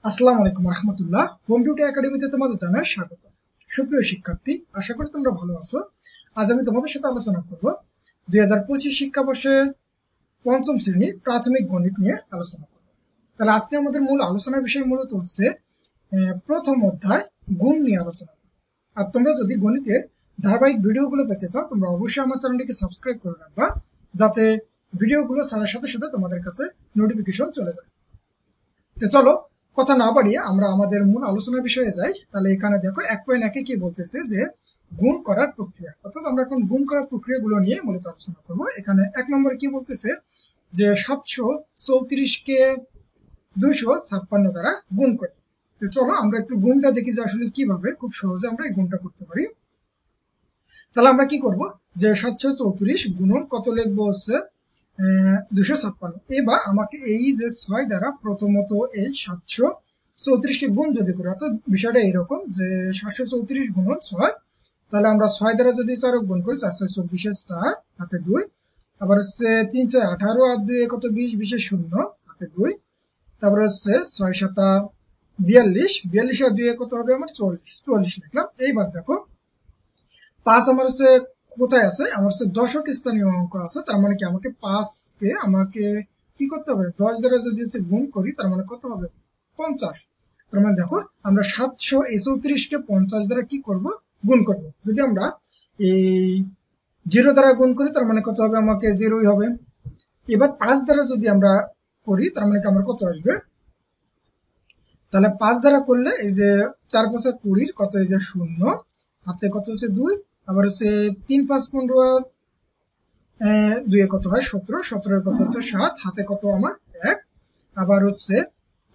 আসসালামু আলাইকুম রহমতুল্লাহ। Home duty একাডেমিতে তোমাদের জানাই স্বাগত। সুপ্রিয় শিক্ষার্থী, আশা করি তোমরা ভালো আছো। আজ আমি তোমাদের সাথে আলোচনা করব 2025 শিক্ষাবর্ষের পঞ্চম শ্রেণী প্রাথমিক গণিত নিয়ে আলোচনা করব। তাহলে আজকে আমাদের মূল আলোচনার বিষয় মূলত হচ্ছে প্রথম অধ্যায় গুণ নিয়ে আলোচনা করব। আর তোমরা যদি গণিতের ধারাবাহিক ভিডিওগুলো পেতে চাও, তোমরা অবশ্যই আমার চ্যানেলটিকে সাবস্ক্রাইব করে রাখবা, যাতে ভিডিওগুলো ছাড়ার সাথে সাথে তোমাদের কাছে নোটিফিকেশন চলে যায়। তো চলো কথা না বাড়িয়ে আমরা আমাদের মূল আলোচনার বিষয়ে যাই। তাহলে এখানে দেখো 1.1 কি বলতেছে যে গুণ করার প্রক্রিয়া, অর্থাৎ আমরা এখন গুণ করার প্রক্রিয়াগুলো নিয়ে মূলত আলোচনা করব। এখানে 1 নম্বরে কি বলতেছে যে 734 কে 256 দ্বারা গুণ করি। তো চলো আমরা একটু গুণটা দেখি যে আসলে কিভাবে খুব সহজে আমরা এই গুণটা করতে পারি। তাহলে আমরা কি করব যে 734 গুণন কত লিখবো হচ্ছে 256। এবার আমাকে এই যে 6 দ্বারা প্রথমত এই 734 কে গুণ যদি করি, অর্থাৎ বিষয়টা এরকম যে 734 গুণন 6, তাহলে আমরা 6 দ্বারা যদি 4 গুণ করি 424 এর 4 হাতে 2, আবার হচ্ছে 318 আর 2 কত 20, 20 এর 0 হাতে 2, তারপর হচ্ছে 6 7 42, 42 আর 2 কত হবে আমার 44 লিখলাম। এইবার দেখো 5 আমার হচ্ছে কোথায় আছে, আমার হচ্ছে দশক স্থানীয় অঙ্ক আছে, তার মানে কি আমাকে 5 কে আমাকে কি করতে হবে 10 দ্বারা যদি হচ্ছে গুণ করি, তার মানে কত হবে 50। তার মানে দেখো আমরা 734 কে 50 দ্বারা কি করব গুণ করব। যদি আমরা এই 0 দ্বারা গুণ করি, তার মানে কত হবে আমাকে 0ই হবে। এবার 5 দ্বারা যদি আমরা করি, তার মানে কি আমার কত আসবে, তাহলে 5 দ্বারা করলে এই যে 4 5 20 কত, এই যে 0 হাতে কত হচ্ছে 2, আবার হচ্ছে 3 5 15 2 কত হয় 17, 17 কত হচ্ছে 7 হাতে কত আমার 1, আবার হচ্ছে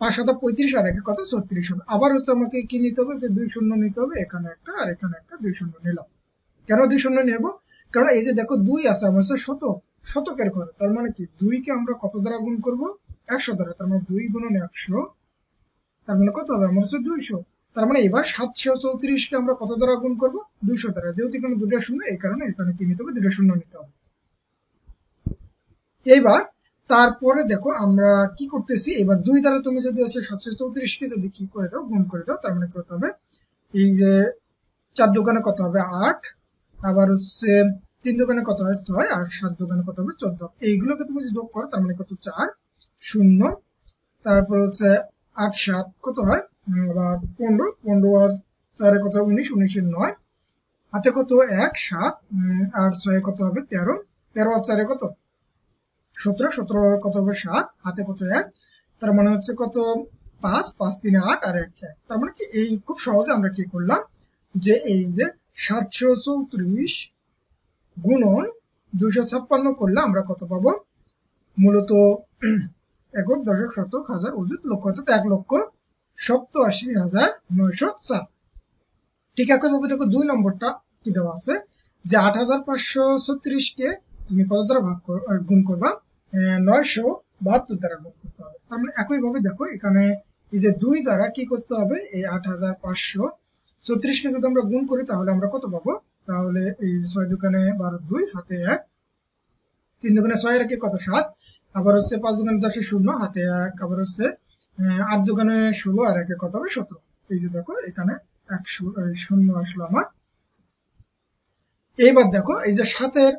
5 7 35 আর 1 কত 36 হবে। আবার হচ্ছে আমাকে কি নিতে হবে যে 2 শূন্য নিতে হবে, এখানে একটা আর এখানে একটা 2 শূন্য নিলাম। কেন 2 শূন্য নেব, কারণ এই যে দেখো 2 আছে আমার হচ্ছে শতকের ঘরে, তার মানে কি 2 কে আমরা কত দ্বারা গুণ করব 100 দ্বারা, তার মানে 2 গুণন 100, তার মানে কত হবে আমার হচ্ছে 200। তার মানে এবার 734 কে আমরা কত দ্বারা গুণ করব 200 দ্বারা, যেহেতু এখানে দুটো শূন্য এই কারণে এখানে কি নিতে হবে 2 শূন্য নিতে হবে। এইবার তারপরে দেখো আমরা কি করতেছি, এবার 2 দ্বারা তুমি যদি হচ্ছে 734 কে যদি কি করে দাও গুণ করে দাও, তার মানে কত হবে এই যে 4 দোকানে কত হবে 8, আবার হচ্ছে 3 দোকানে কত হয় 6, আর 7 দোকানে কত হবে 14। এইগুলোকে তুমি যদি যোগ করো, তার মানে কত 4 0, তারপর হচ্ছে 8 7 কত হয় আবার 15, 15 আর 4 কত 19, 19 এর 9 হাতে কত 1 7 আর 6 কত হবে 13, 13 আর 4 কত 17, 17 কত হবে 7 হাতে কত 1, তার মানে হচ্ছে কত 5 5 3 8 আর 1 1। তার মানে কি এই খুব সহজে আমরা কি করলাম যে এই যে 734 গুণন 256 করলে আমরা কত পাবো, মূলত একক দশক শতক হাজার অযুত লক্ষ, অর্থাৎ 1,87,907। ঠিক একইভাবে দেখো 2 নম্বরটা কি দেওয়া আছে যে 8,536 কে তুমি কত দ্বারা গুণ করবা 972 দ্বারা গুণ করতে হবে। তার মানে একইভাবে দেখো এখানে এই যে 2 দ্বারা কি করতে হবে, এই 8,536 কে যদি আমরা গুণ করি, তাহলে আমরা কত পাবো, তাহলে এই 6 দোকানে 12 2 হাতে 1, 3 দোকানে 6 আর 1 কত 7, আবার হচ্ছে 5 দোকানে 10 0 হাতে 1, আবার হচ্ছে 8 দোকানে 16 আর 1 কত হবে 17। এই যে দেখো এখানে 1 0 আসলো আমার। এইবার দেখো এই যে 7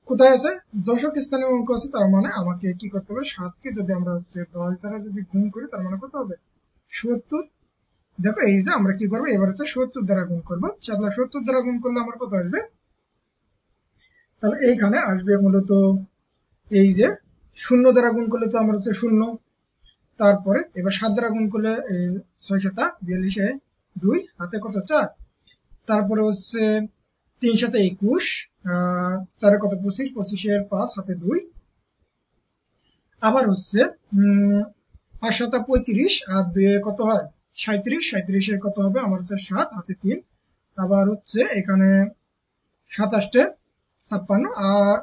কোথায় আছে দশক স্থানীয় অঙ্ক আছে, তার মানে আমাকে কি করতে হবে 7 কে যদি আমরা হচ্ছে 10 দ্বারা যদি গুণ করি, তার মানে কত হবে 70। দেখো এই যে আমরা কি করবো, এবার হচ্ছে 70 দ্বারা গুণ করবো। 70 দ্বারা গুণ করলে আমার কত আসবে, তাহলে এইখানে আসবে মূলত এই যে 0 দ্বারা গুণ করলে তো আমার হচ্ছে 0, তারপরে এবার 7 দ্বারা গুণ করলে 6 7 42 2 হাতে কত 4, তারপরে হচ্ছে 3 7 21 আর 4 কত 25, 25 এর 5 হাতে 2, আবার হচ্ছে 5 7 35 আর 2 কত হয় 37, 37 এর কত হবে আমার হচ্ছে 7 হাতে 3, আবার হচ্ছে এখানে 27 56 আর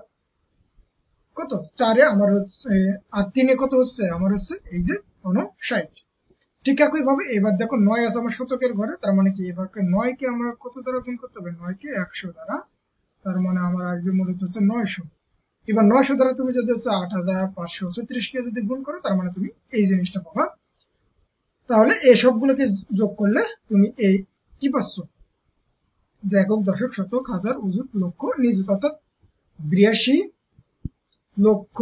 কত 4 আমার হচ্ছে আর 3 কত হচ্ছে আমার হচ্ছে এই যে 59। ঠিক একই ভাবে এবার দেখো 9 আছে আমার শতকের ঘরে, তার মানে কি এবার 9 কে আমরা কত দ্বারা গুণ করতে হবে 9 কে 100 দ্বারা, তার মানে আমার আসবে মূলত হচ্ছে 900। এবার 900 দ্বারা তুমি যদি হচ্ছে 8,536 কে যদি গুণ করো, তার মানে তুমি এই জিনিসটা পাবা। তাহলে এই সবগুলোকে যোগ করলে তুমি এই কি পাচ্ছ, যে একক, দশক, শতক, হাজার, অযুত, লক্ষ, নিযুত, অর্থাৎ 82 লক্ষ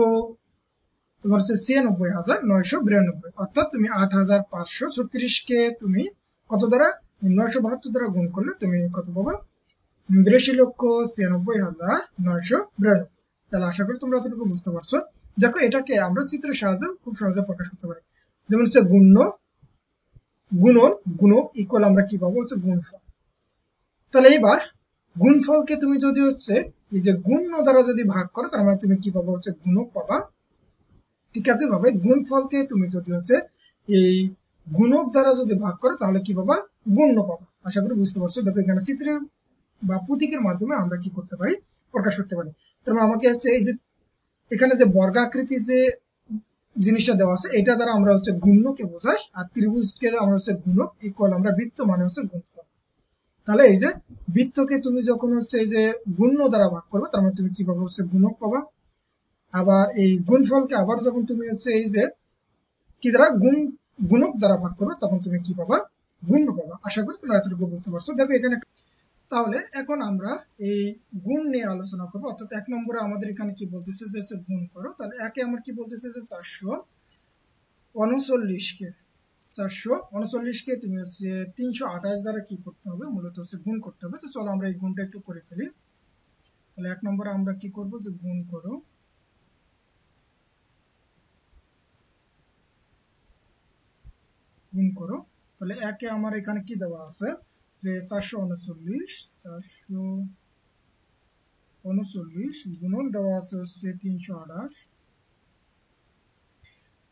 তোমার হচ্ছে 96,992, অর্থাৎ তুমি 8,536 কে তুমি কত দ্বারা 972 দ্বারা গুণ করলে তুমি কত পাবা, 82,96,992। তাহলে আশা করি তোমরা এতটুকু বুঝতে পারছো। দেখো এটাকে আমরা চিত্রের সাহায্যে খুব সহজে প্রকাশ করতে পারি। যেমন হচ্ছে গুণন, গুণক ইকুয়াল আমরা কি পাবো হচ্ছে গুণফল। তাহলে এবার গুণফলকে তুমি যদি হচ্ছে এই যে গুণ্য দ্বারা যদি ভাগ করো, তার মানে তুমি কি পাবো হচ্ছে গুণক পাবা। ঠিক একইভাবে গুণফলকে তুমি যদি হচ্ছে এই গুণক দ্বারা যদি ভাগ করো তাহলে কি পাবা, গুণ্য পাবা। আশা করি বুঝতে পারছো। দেখো এখানে চিত্রের বা প্রতীকের মাধ্যমে আমরা কি করতে পারি, প্রকাশ করতে পারি। তার মানে আমাকে হচ্ছে এই যে এখানে যে বর্গাকৃতি যে জিনিসটা দেওয়া আছে এটা দ্বারা আমরা হচ্ছে গুণ্যকে বোঝাই, আর ত্রিভুজকে আমরা হচ্ছে গুণক ইকুয়াল আমরা বৃত্ত মানে হচ্ছে গুণফল। তাহলে এই যে বৃত্তকে তুমি যখন হচ্ছে এই যে গুণ্য দ্বারা ভাগ করবে তার মানে তুমি কি পাবা হচ্ছে গুণক পাবা। আবার এই গুণফলকে আবার যখন তুমি হচ্ছে এই যে কি দ্বারা গুণক দ্বারা ভাগ করবে তখন তুমি কি পাবা, গুণ্য পাবা। আশা করি তোমরা এতটুকু বুঝতে পারছো। দেখো এখানে তাহলে এখন আমরা এই গুণ নিয়ে আলোচনা করবো। অর্থাৎ 1 নম্বরে আমাদের এখানে কি বলতেছে যে হচ্ছে গুণ করো। তাহলে একে আমার কি বলতেছে যে 439কে তুমি হচ্ছে 328 দ্বারা কি করতে হবে, মূলত হচ্ছে গুণ করতে হবে। চলো আমরা এই গুণটা একটু করে ফেলি। তাহলে 1 নম্বরে আমরা কি করব, যে গুণ করো, গুণ করো। তাহলে একে আমার এখানে কি দেওয়া আছে, যে 439 গুণন দেওয়া আছে হচ্ছে 328।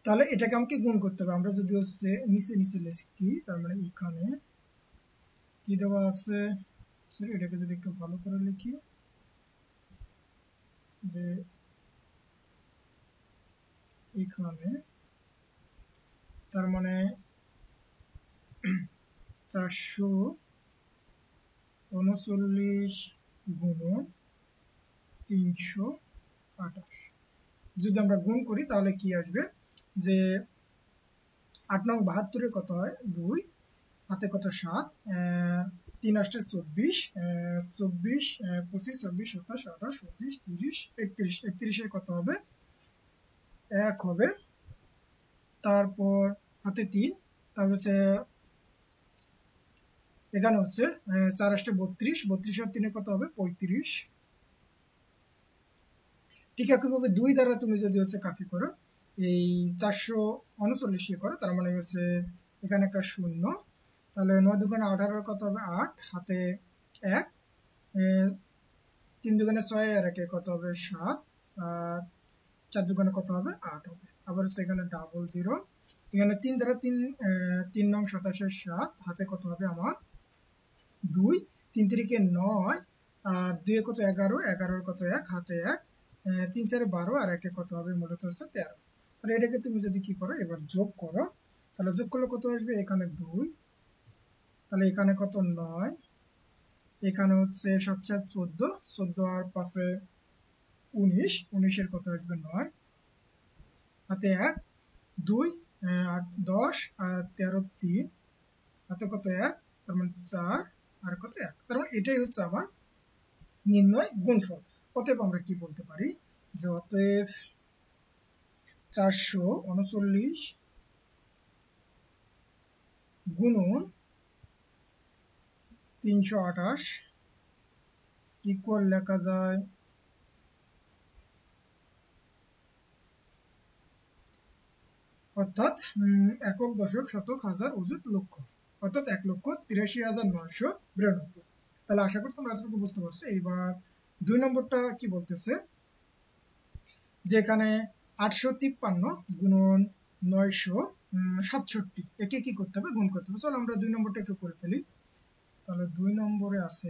তাহলে এটাকে আমাকে গুণ করতে হবে। আমরা যদি হচ্ছে নিচে নিচে লিখি, তার মানে এখানে কি দেওয়া আছে, এটাকে যদি একটু ভালো করে লিখি, যে এখানে তার মানে 439 গুণন 328 যদি আমরা গুণ করি তাহলে কি আসবে, যে 8 নং 72 কত হয় 2, হাতে কত 7, 3 8 24, 24 25 26 27 28 29 30 31, 31 এর কত হবে 1 হবে। তারপর হাতে 3, তারপর হচ্ছে এখানে হচ্ছে 4 8 32, 32 আর 3 কত হবে 35। ঠিক একইভাবে 2 দ্বারা তুমি যদি হচ্ছে কাকে করো, এই 439 করো, তার মানে হচ্ছে এখানে একটা শূন্য। তাহলে 9 দুগুণে 18 কত হবে 8, হাতে 1, 3 দুগুণে 6 আর 1 কত হবে 7, আর 4 দুগুণে কত হবে 8 হবে। আবার হচ্ছে এখানে ডাবল 0, এখানে 3 দ্বারা 3 নং 27 7, হাতে কত হবে আমার 2, 3 তিরিকে 9, আর 2 কত 11, 11 কত 1, হাতে 1, 3 4 12, আর 1 কত হবে মূলত হচ্ছে 13। তাহলে এটাকে তুমি যদি কি করো এবার যোগ করো, তাহলে যোগ করলে কত আসবে, এখানে 2, তাহলে এখানে কত 9, এখানে হচ্ছে 7 4 14, 14 আর 5 19, 19 এর কত আসবে 9, হাতে 1, 2, 8 10, আর 13 3, হাতে কত 1, তার মানে 4, আর কত 1। তার মানে এটাই হচ্ছে আমার নির্ণয় গুণফল। অতএব আমরা কি বলতে পারি, যে অতএব 439 গুণন 328 ইকুয়াল লেখা যায় অর্থাৎ একক, দশক, শতক, হাজার, অযুত, লক্ষ, অর্থাৎ 1,83,992। তাহলে আশা করি তোমরা এতটুকু বুঝতে পারছো। এইবার 2 নম্বরটা কি বলতেছে, যে এখানে 853 গুণন 967, একে কি করতে হবে, গুণ করতে হবে। চলো আমরা 2 নম্বরটা একটু করে ফেলি। তাহলে 2 নম্বরে আছে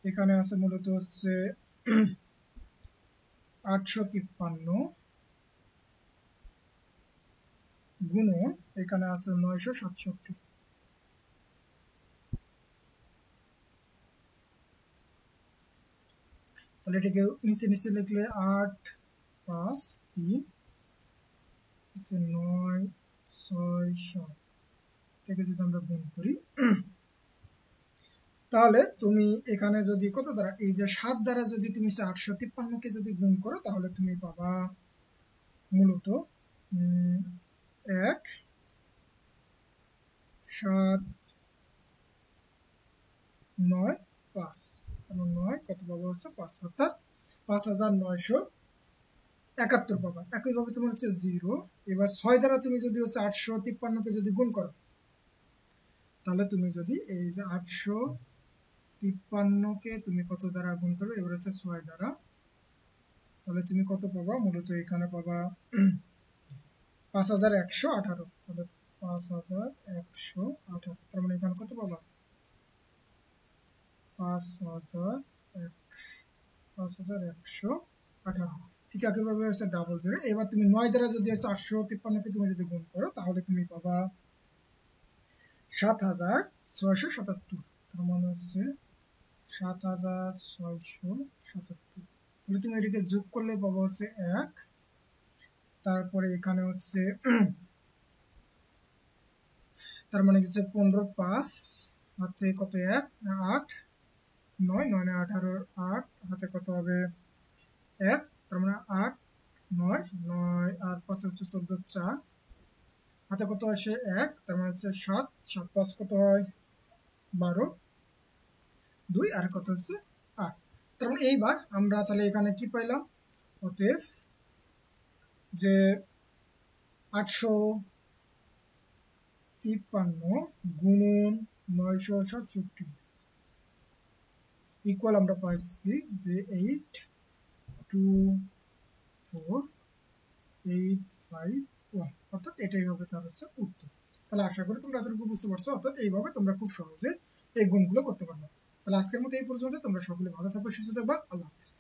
এখানে আছে মূলত হচ্ছে 853 গুণন এখানে আছে 967। তাহলে এটাকে নিচে নিচে লিখলে 8 5 3 9 6 7 এটাকে যদি আমরা গুণ করি তাহলে তুমি এখানে যদি কত দ্বারা এই যে 7 দ্বারা যদি তুমি 853 কে যদি গুণ করো তাহলে তুমি পাবা মূলত 1 7 9 5 এবং 9 কত পাবো হচ্ছে 5 অর্থাৎ 5971 পাবা। একইভাবে তোমার হচ্ছে 0 এবার 6 দ্বারা তুমি যদি হচ্ছে 853 কে যদি গুণ করো তাহলে তুমি যদি এই যে 853 কে তুমি কত দ্বারা গুণ করবে এবার হচ্ছে 6 দ্বারা তাহলে তুমি কত পাবা মূলত এখানে পাবা 5118 তাহলে 5118 তার মানে এখানে কত পাবা 5118 ঠিক একইভাবে হচ্ছে ডাবল 0 এবার তুমি 9 দ্বারা যদি হচ্ছে 853 কে তুমি যদি গুণ করো তাহলে তুমি পাবা 7677 তার মানে হচ্ছে 7677 তাহলে তুমি এটাকে যোগ করলে পাবা হচ্ছে 1 তারপরে এখানে হচ্ছে তার মানে হচ্ছে 15 5 হাতে কত 1 8 9 9 18 8 হাতে কত হবে 1 তার মানে 8 9 9 আর 5 হচ্ছে 14 4 হাতে কত আসে 1 তার মানে হচ্ছে 7 7 5 কত হয় 12 2 আর কত হচ্ছে 8 তার মানে এইবার আমরা তাহলে এখানে কি পাইলাম অতএব যে 853 গুণন 967 ইকুয়াল আমরা পাইছি যে 824851 অর্থাৎ এটাই হবে তার হচ্ছে উত্তর। তাহলে আশা করি তোমরা এতটুকু বুঝতে পারছো অর্থাৎ এইভাবে তোমরা খুব সহজে এই গুণগুলো করতে পারবে। তাহলে আজকের মতো এই পর্যন্ত তোমরা সকলে ভালো থাকবে সুস্থ থাকবে আল্লাহ হাফেজ।